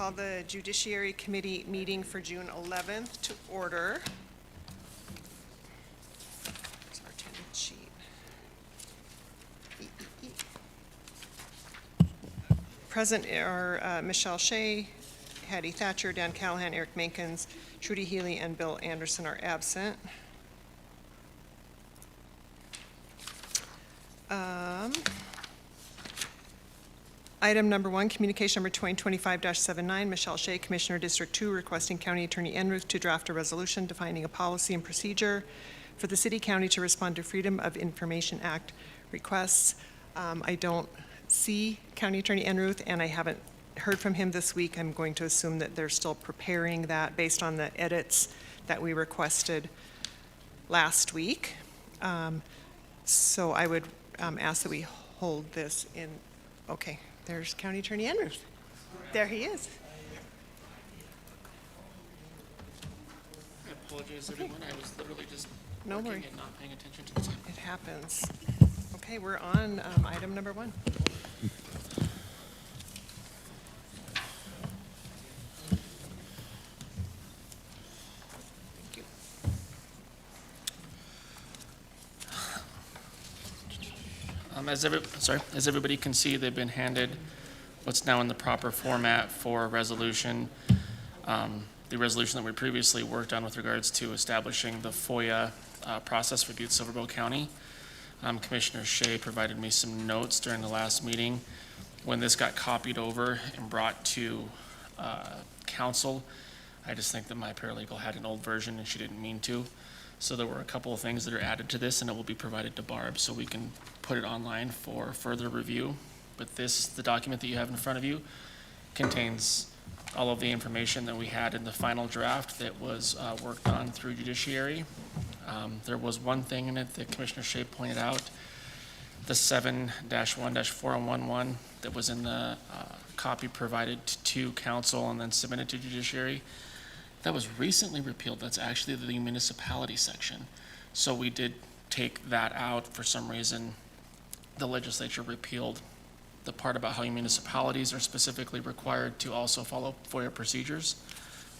call the Judiciary Committee meeting for June 11th to order. Here's our attendance sheet. Present are Michelle Shea, Hattie Thatcher, Dan Callahan, Eric Mankins, Trudy Healy, and Bill Anderson are absent. Item number 1, communication number 2025-79, Michelle Shea, Commissioner, District 2, requesting County Attorney Enruth to draft a resolution defining a policy and procedure for the city county to respond to Freedom of Information Act requests. I don't see County Attorney Enruth, and I haven't heard from him this week. I'm going to assume that they're still preparing that based on the edits that we requested last week. So I would ask that we hold this in, okay. There's County Attorney Enruth. There he is. I apologize, everyone. I was literally just No working worries. and not paying attention to the time. It happens. Okay, we're on item number 1. Thank you. As everybody can see, they've been handed what's now in the proper format for a resolution. The resolution that we previously worked on with regards to establishing the FOIA process for Butte-Silver County. Commissioner Shea provided me some notes during the last meeting. When this got copied over and brought to council, I just think that my paralegal had an old version and she didn't mean to. So there were a couple of things that are added to this, and it will be provided to Barb so we can put it online for further review. But this, the document that you have in front of you, contains all of the information that we had in the final draft that was worked on through Judiciary. There was one thing in it that Commissioner Shea pointed out, the 7-1-4011 that was in the copy provided to council and then submitted to Judiciary. That was recently repealed. That's actually the municipality section. So we did take that out. For some reason, the legislature repealed the part about how municipalities are specifically required to also follow FOIA procedures.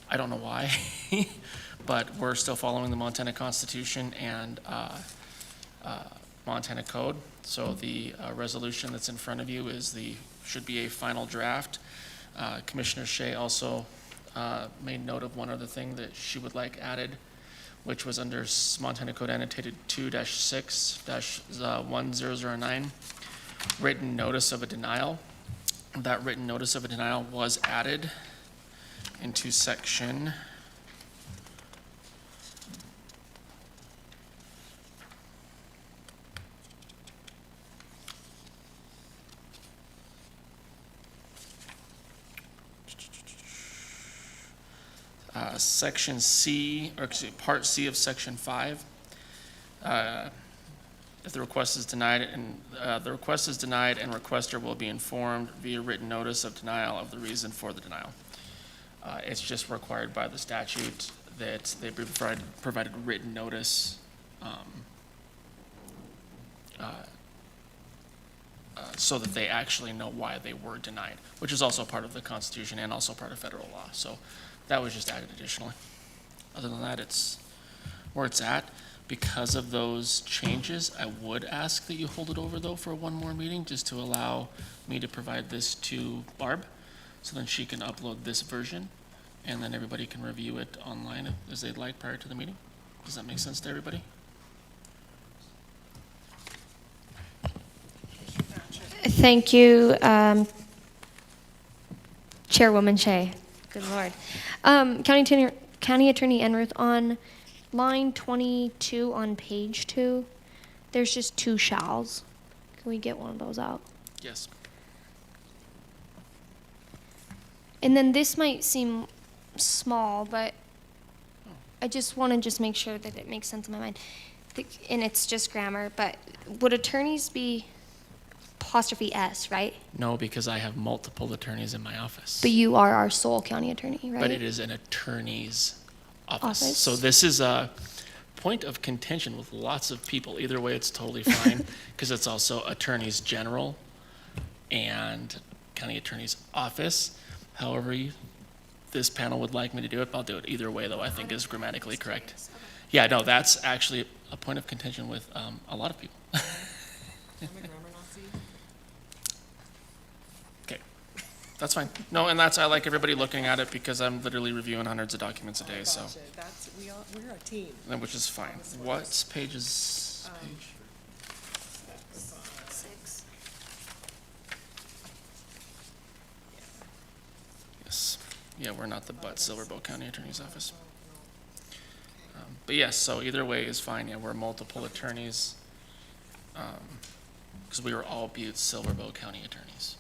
I don't know why, but we're still following the Montana Constitution and Montana Code. So the resolution that's in front of you should be a final draft. Commissioner Shea also made note of one other thing that she would like added, which was under Montana Code annotated 2-6-1009, written notice of a denial. That written notice of a denial was added into section section C, or excuse me, part C of section 5. If the request is denied and requester will be informed via written notice of denial of the reason for the denial. It's just required by the statute that they be provided written notice so that they actually know why they were denied, which is also part of the Constitution and also part of federal law. So that was just added additionally. Other than that, it's where it's at. Because of those changes, I would ask that you hold it over though for one more meeting, just to allow me to provide this to Barb, so then she can upload this version, and then everybody can review it online as they'd like prior to the meeting. Does that make sense to everybody? Thank you, Chairwoman Shea. Good Lord. County Attorney Enruth, on line 22 on page 2, there's just 2 shalls. Can we get one of those out? Yes. And then this might seem small, but I just want to make sure that it makes sense in my mind. And it's just grammar, but would attorneys be apostrophe S, right? No, because I have multiple attorneys in my office. But you are our sole county attorney, right? But it is an attorney's office. So Office. this is a point of contention with lots of people. Either way, it's totally fine, because it's also attorneys general and county attorney's office. However this panel would like me to do it, I'll do it either way, though, I think is grammatically correct. Yeah, no, that's actually a point of contention with a lot of people. Okay, that's fine. No, and I like everybody looking at it because I'm literally reviewing hundreds of documents a day, so, We're a team. which is fine. What page is, page? 6. Yes. Yeah, we're not the Butte-Silver County Attorney's Office. But yes, so either way is fine. Yeah, we're multiple attorneys. Because we were all Butte-Silver County attorneys.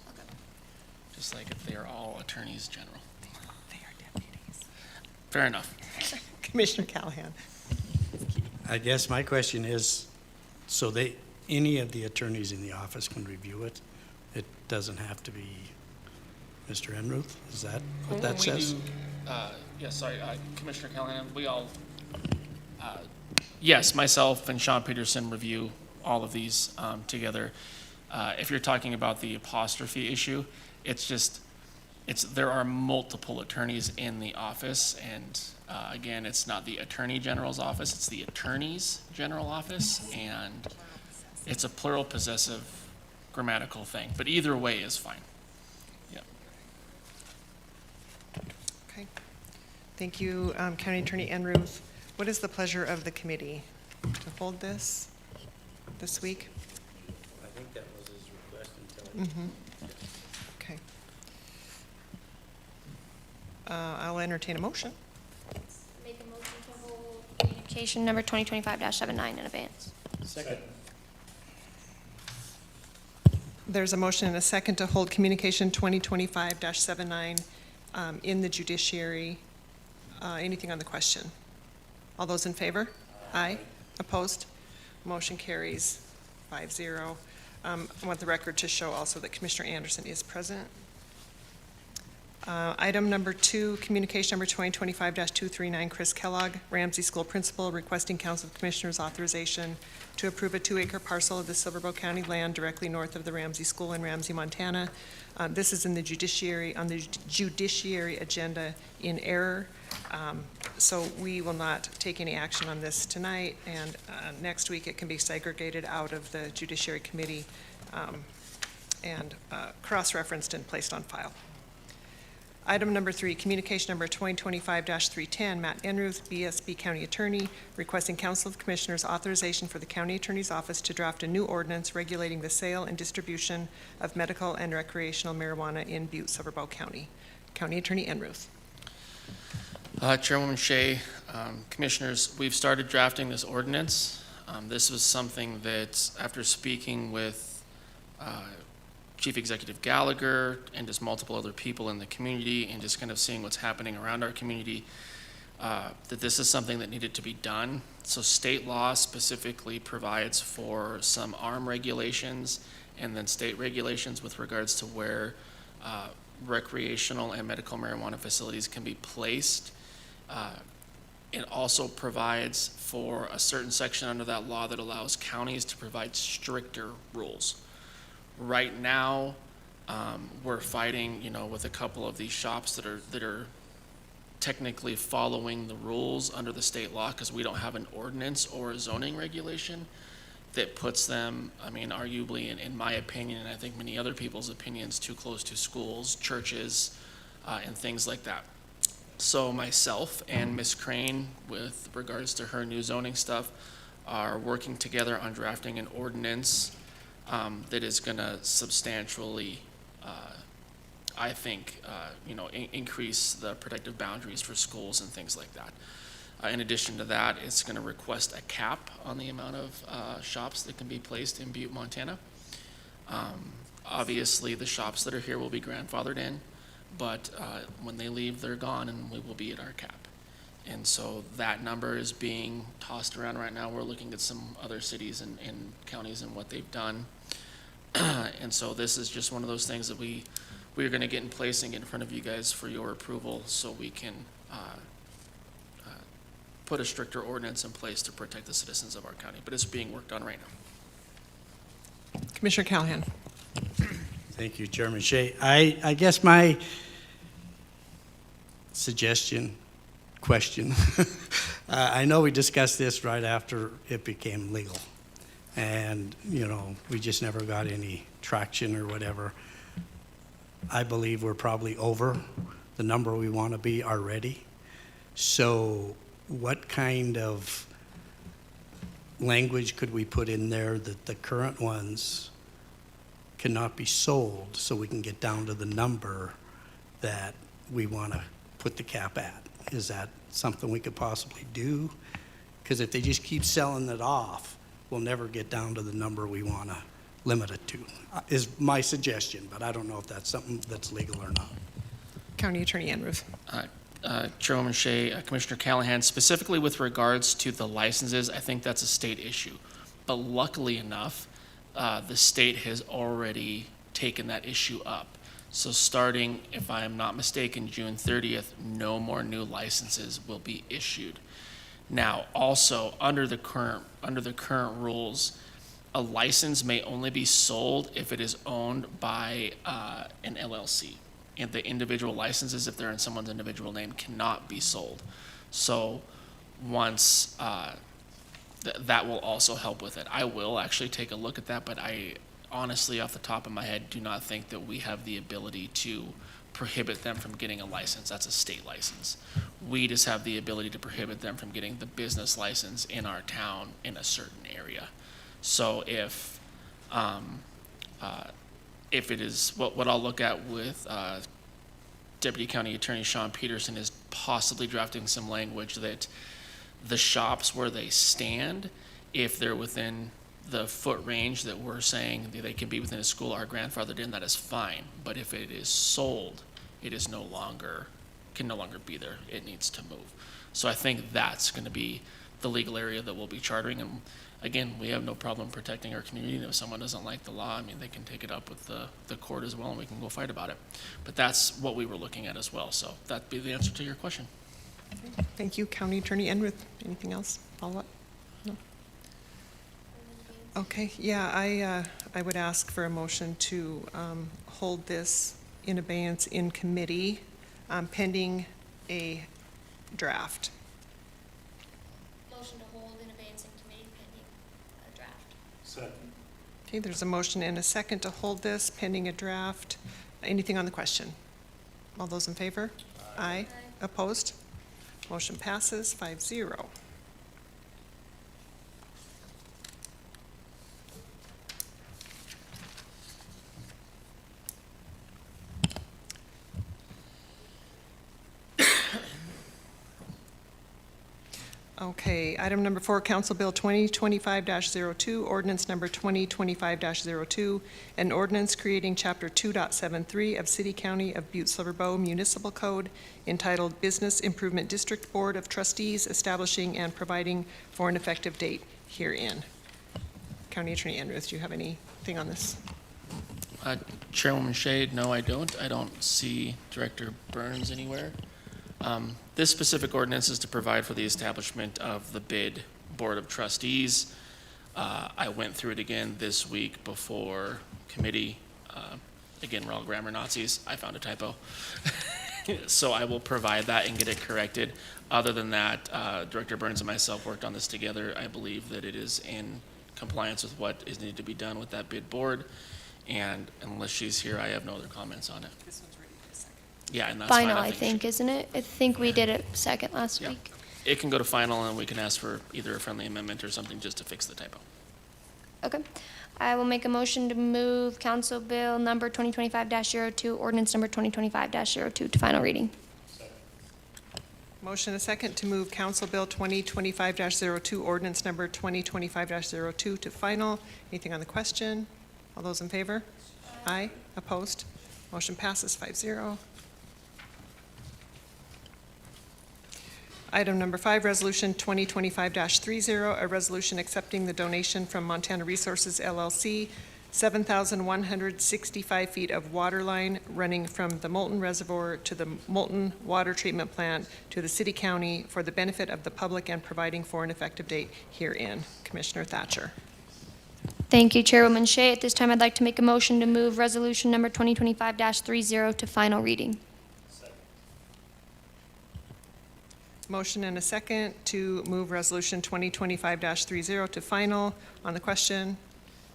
Just like if they are all attorneys general. They are deputies. Fair enough. Commissioner Callahan. I guess my question is, so any of the attorneys in the office can review it? It doesn't have to be Mr. Enruth? Is that what that says? Yes, sorry, Commissioner Callahan, we all, yes, myself and Sean Peterson review all of these together. If you're talking about the apostrophe issue, there are multiple attorneys in the office, and again, it's not the Attorney General's office, it's the Attorney's General office, and it's a plural possessive grammatical thing, but either way is fine. Yep. Okay. Thank you, County Attorney Enruth. What is the pleasure of the committee to hold this week? I think that was his request until. Okay. I'll entertain a motion. Make a motion to hold communication number 2025-79 in advance. Second. There's a motion and a second to hold communication 2025-79 in the judiciary. Anything on the question? All those in favor? Aye. Opposed? Motion carries 5-0. I want the record to show also that Commissioner Anderson is present. Item number 2, communication number 2025-239, Chris Kellogg, Ramsey School Principal, requesting Council of Commissioners authorization to approve a 2-acre parcel of the Silver County land directly north of the Ramsey School in Ramsey, Montana. This is in the judiciary, on the judiciary agenda in error. So we will not take any action on this tonight, and next week it can be segregated out of the Judiciary Committee and cross-referenced and placed on file. Item number 3, communication number 2025-310, Matt Enruth, BSB County Attorney, requesting Council of Commissioners authorization for the County Attorney's Office to draft a new ordinance regulating the sale and distribution of medical and recreational marijuana in Butte-Silver County. County Attorney Enruth. Chairwoman Shea, Commissioners, we've started drafting this ordinance. This was something that, after speaking with Chief Executive Gallagher and just multiple other people in the community and just kind of seeing what's happening around our community, that this is something that needed to be done. So state law specifically provides for some arm regulations and then state regulations with regards to where recreational and medical marijuana facilities can be placed. It also provides for a certain section under that law that allows counties to provide stricter rules. Right now, we're fighting, with a couple of these shops that are technically following the rules under the state law because we don't have an ordinance or a zoning regulation that puts them, arguably, in my opinion, and I think many other people's opinions, too close to schools, churches, and things like that. So myself and Ms. Crane, with regards to her new zoning stuff, are working together on drafting an ordinance that is going to substantially, I think, increase the protective boundaries for schools and things like that. In addition to that, it's going to request a cap on the amount of shops that can be placed in Butte, Montana. Obviously, the shops that are here will be grandfathered in, but when they leave, they're gone, and we will be at our cap. And so that number is being tossed around right now. We're looking at some other cities and counties and what they've done. And so this is just one of those things that we are going to get in place and get in front of you guys for your approval so we can put a stricter ordinance in place to protect the citizens of our county. But it's being worked on right now. Commissioner Callahan. Thank you, Chairman Shea. I guess my suggestion, question. I know we discussed this right after it became legal. And, you know, we just never got any traction or whatever. I believe we're probably over the number we want to be already. So what kind of language could we put in there that the current ones cannot be sold so we can get down to the number that we want to put the cap at? Is that something we could possibly do? Because if they just keep selling it off, we'll never get down to the number we want to limit it to, is my suggestion, but I don't know if that's something that's legal or not. County Attorney Enruth. Chairwoman Shea, Commissioner Callahan, specifically with regards to the licenses, I think that's a state issue. But luckily enough, the state has already taken that issue up. So starting, if I am not mistaken, June 30th, no more new licenses will be issued. Now, also, under the current rules, a license may only be sold if it is owned by an LLC. And the individual licenses, if they're in someone's individual name, cannot be sold. So once that will also help with it. I will actually take a look at that, but I honestly, off the top of my head, do not think that we have the ability to prohibit them from getting a license. That's a state license. We just have the ability to prohibit them from getting the business license in our town in a certain area. So if it is, what I'll look at with Deputy County Attorney Sean Peterson is possibly drafting some language that the shops where they stand, if they're within the foot range that we're saying that they can be within a school are grandfathered in, that is fine. But if it is sold, it is can no longer be there. It needs to move. So I think that's going to be the legal area that we'll be chartering. And again, we have no problem protecting our community. And if someone doesn't like the law, I mean, they can take it up with the court as well, and we can go fight about it. But that's what we were looking at as well. So that'd be the answer to your question. Thank you. County Attorney Enruth. Anything else? Follow up? No? Okay, yeah, I would ask for a motion to hold this in abeyance in committee pending a draft. Motion to hold in abeyance in committee pending a draft. Second. Okay, there's a motion and a second to hold this pending a draft. Anything on the question? All those in favor? Aye. Opposed? Motion passes 5-0. Okay, item number 4, Council Bill 2025-02, ordinance number 2025-02, an ordinance creating Chapter 2.73 of City County of Butte-Silver Municipal Code entitled Business Improvement District Board of Trustees, establishing and providing for an effective date herein. County Attorney Enruth, do you have anything on this? Chairwoman Shea, no, I don't. I don't see Director Burns anywhere. This specific ordinance is to provide for the establishment of the bid Board of Trustees. I went through it again this week before committee. Again, we're all grammar Nazis. I found a typo. So I will provide that and get it corrected. Other than that, Director Burns and myself worked on this together. I believe that it is in compliance with what is needed to be done with that bid board. And unless she's here, I have no other comments on it. This one's ready for a second. Yeah, and that's fine. Final, I think, isn't it? I think we did it second last Yeah. week. It can go to final, and we can ask for either a friendly amendment or something just to fix the typo. Okay. I will make a motion to move Council Bill number 2025-02, ordinance number 2025-02 to final reading. Motion a second to move Council Bill 2025-02, ordinance number 2025-02 to final. Anything on the question? All those in favor? Aye. Opposed? Motion passes 5-0. Item number 5, Resolution 2025-30, a resolution accepting the donation from Montana Resources LLC, 7,165 feet of water line running from the Molten Reservoir to the Molten Water Treatment Plant to the City County for the benefit of the public and providing for an effective date herein. Commissioner Thatcher. Thank you, Chairwoman Shea. At this time, I'd like to make a motion to move resolution number 2025-30 to final reading. Motion and a second to move Resolution 2025-30 to final. On the question,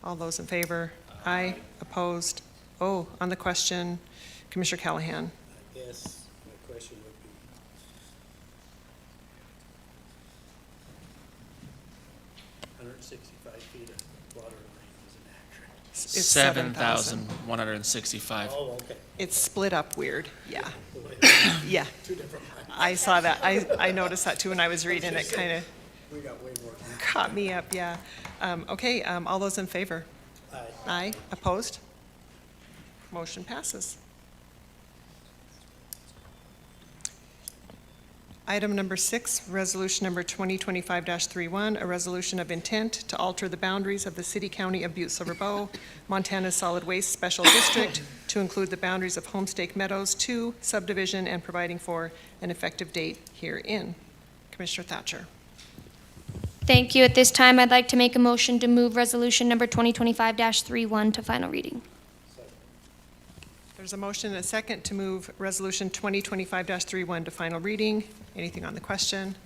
all those in favor? Aye. Opposed? Oh, on the question, Commissioner Callahan. I guess my question would be, (165 feet of water line is inaccurate. It's 7,165. Oh, okay. It's split up weird, yeah. Two Yeah, different lines. I saw that. I noticed that too when I was reading it, kind of We got way more than that. caught me up, yeah. Okay, all those in favor? Aye. Aye. Opposed? Motion passes. Item number 6, resolution number 2025-31, a resolution of intent to alter the boundaries of the city-county of Butte-Silver Bow, Montana's solid waste special district to include the boundaries of Homestake Meadows 2 subdivision and providing for an effective date herein. Commissioner Thatcher. Thank you. At this time, I'd like to make a motion to move resolution number 2025-31 to final reading. There's a motion and a second to move resolution 2025-31 to final reading. Anything on the question?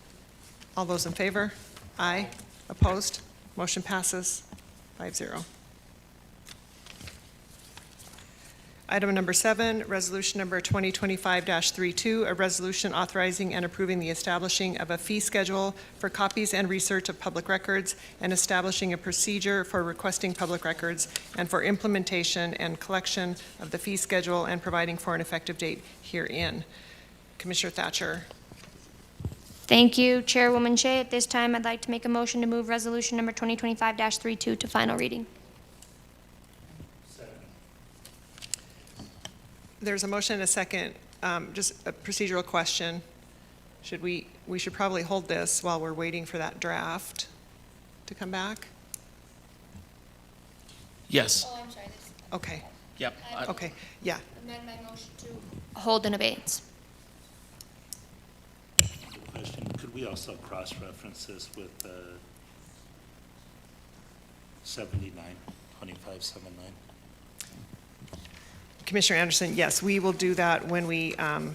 All those in favor? Aye. Opposed? Motion passes 5-0. Item number 7, resolution number 2025-32, a resolution authorizing and approving the establishing of a fee schedule for copies and research of public records and establishing a procedure for requesting public records and for implementation and collection of the fee schedule and providing for an effective date herein. Commissioner Thatcher. Thank you, Chairwoman Shea. At this time, I'd like to make a motion to move resolution number 2025-32 to final reading. There's a motion and a second, just a procedural question. We should probably hold this while we're waiting for that draft to come back? Yes. Oh, I'm sorry. Okay, Yep. okay, yeah. Amend my motion to hold in abeyance. Question, could we also cross-reference this with 79, 2579? Commissioner Anderson, yes, we will do that when we move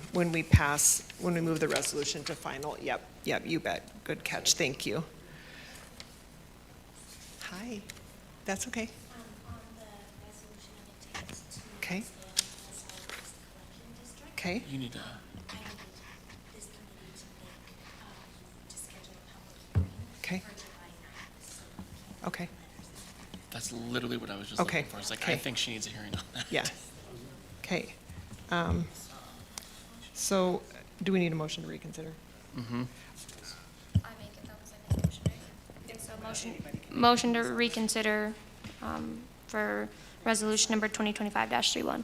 the resolution to final. Yep, you bet. Good catch, thank you. Hi, that's okay. On the resolution of intent to Okay. expand the solid waste collection district, Okay, You need to, I need this committee to schedule a public hearing okay, for July 9th. So we can okay, that's literally what I was just Okay, looking for. It's like, okay. I think she needs a hearing on that. yeah. Okay. So, do we need a motion to reconsider? I make it, that was my motion, right? So motion to reconsider for resolution number 2025-31.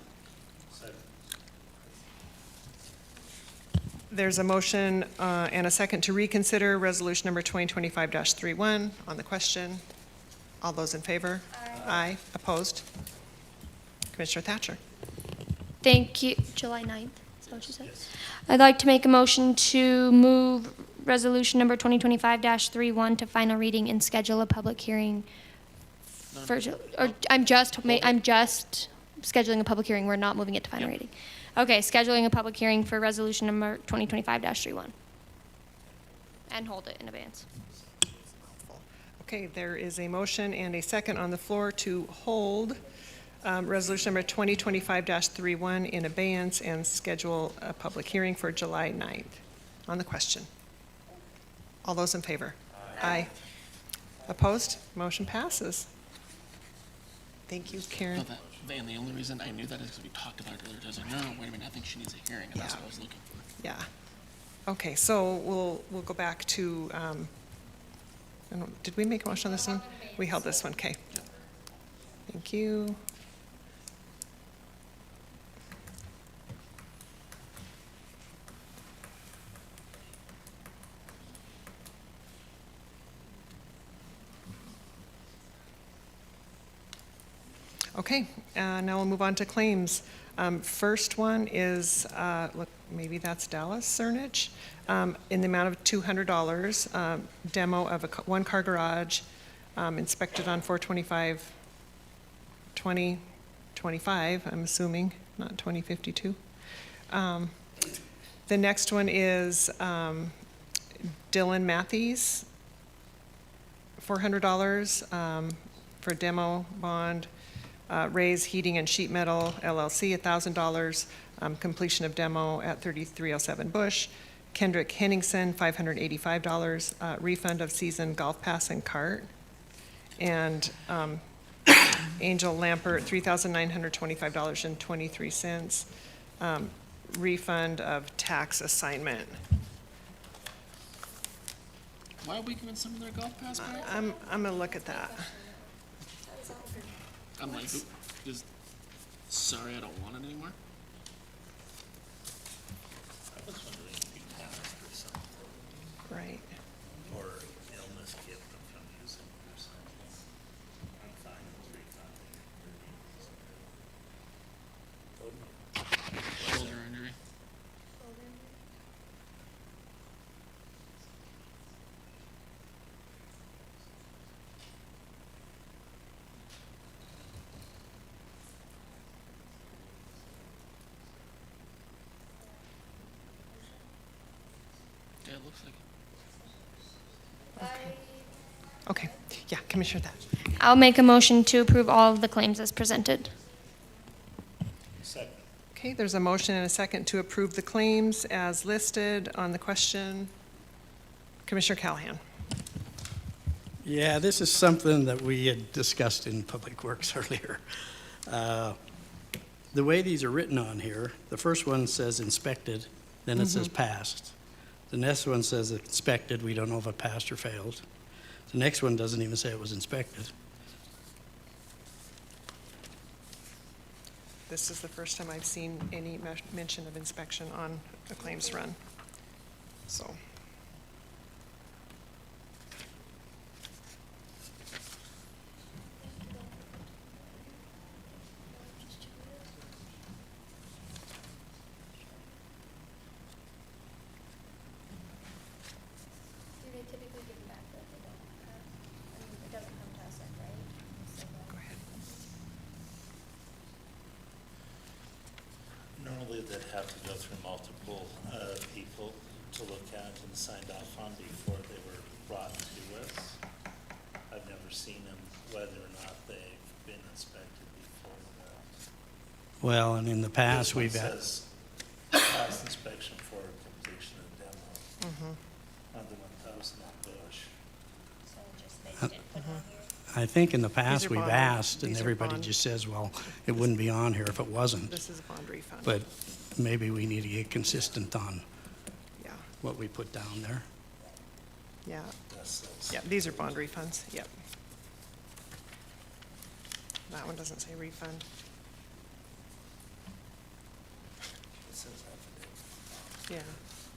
There's a motion and a second to reconsider resolution number 2025-31 on the question. All those in favor? Aye. Opposed? Commissioner Thatcher. Thank you. July 9th, is that what you said? I'd like to make a motion to move resolution number 2025-31 to final reading and schedule a public hearing for, or I'm just scheduling a public hearing. We're not moving it to final Yep. reading. Okay, scheduling a public hearing for resolution number 2025-31. And hold it in abeyance. Okay, there is a motion and a second on the floor to hold resolution number 2025-31 in abeyance and schedule a public hearing for July 9th. On the question. All those in favor? Aye. Opposed? Motion passes. Thank you, Karen. No, and the only reason I knew that is because we talked about it earlier. I was like, no, wait a minute, I think she needs a hearing, and that's Yeah. what I was looking for. Yeah. Okay, so we'll go back to, did we make a motion on this one? We held this one, okay. Thank you. Okay, now we'll move on to claims. First one is, look, maybe that's Dallas Cernich, in the amount of $200, demo of a one-car garage inspected on 4/25/2025, I'm assuming, not 2052. The next one is Dylan Matthews, $400 for demo bond. Ray's Heating and Sheet Metal LLC, $1,000, completion of demo at 3307 Bush. Kendrick Henningsen, $585, refund of season golf pass and cart. And Angel Lampert, $3,925.23, refund of tax assignment. Why are we giving some of their golf pass back? I'm gonna look at that. I'm like, just, sorry, I don't want it anymore. I was wondering if you had or something, Right. or illness kept them from using it or something. I'm fine with refunding. Shoulder injury. Yeah, it looks like it. Okay, yeah, Commissioner That. I'll make a motion to approve all of the claims as presented. Second. Okay, there's a motion and a second to approve the claims as listed on the question. Commissioner Callahan. Yeah, this is something that we had discussed in Public Works earlier. The way these are written on here, the first one says inspected, then it says passed. The next one says inspected, we don't know if it passed or failed. The next one doesn't even say it was inspected. This is the first time I've seen any mention of inspection on a claims run. So, Do they typically give them back that they don't have? I mean, it doesn't come to us, right? go ahead. Normally they'd have to go through multiple people to look at and signed off on before they were brought to us. I've never seen them, whether or not they've been inspected before that. Well, and in the past, This one we've had, says past inspection for completion of demo on the 1,000 on Bush. So just, they didn't put it on here? I think in the These past, are we've bond- asked, and these are everybody bond- just says, well, it wouldn't be on here if it wasn't. This is a bond refund. But maybe we need to get consistent on Yeah, what we put down there. yeah, That says. yeah, these are bond refunds, yep. That one doesn't say refund. It says affidavit. Yeah,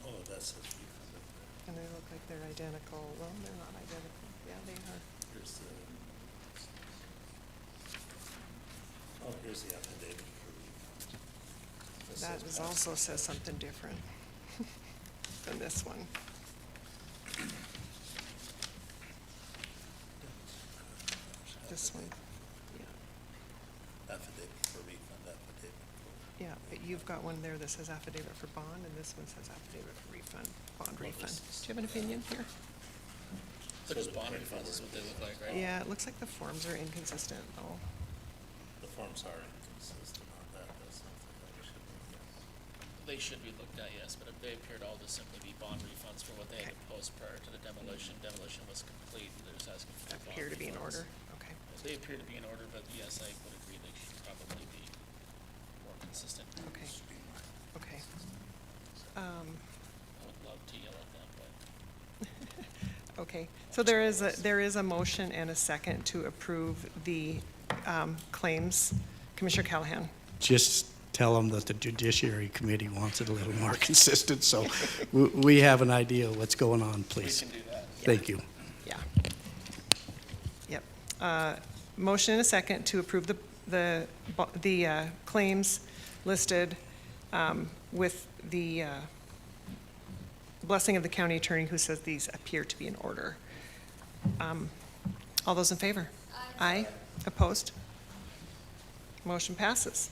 Oh, that says refund. and they look like they're identical. Well, they're not identical. Yeah, they are. Here's the. Oh, here's the affidavit for refund. This That says is past also says inspection. something different than this one. This one, yeah, Affidavit for refund, affidavit for. yeah, but you've got one there that says affidavit for bond, and this one says affidavit for refund, bond Well, refund. this is- Do you have an opinion here? They're just bond refunds is what they look like, right? Yeah, it looks like the forms are inconsistent, though. The forms are inconsistent on that, that's something that we should look at. They should be looked at, yes, but they appear to all just simply be bond refunds for what they had to post prior to the demolition. Demolition was complete, and they're just asking for bond Appear to be in refunds. order, okay. They appear to be in order, but yes, I would agree they should probably be more consistent. Okay, okay. I would love to yell at them, but Okay, so there is a motion and a second to approve the claims. Commissioner Callahan. Just tell them that the Judiciary Committee wants it a little more consistent, so we have an idea of what's going on, we please. can do that. Thank you. Yeah. Yep. Motion and a second to approve the claims listed with the blessing of the county attorney who says these appear to be in order. All those in favor? Aye. Opposed? Motion passes.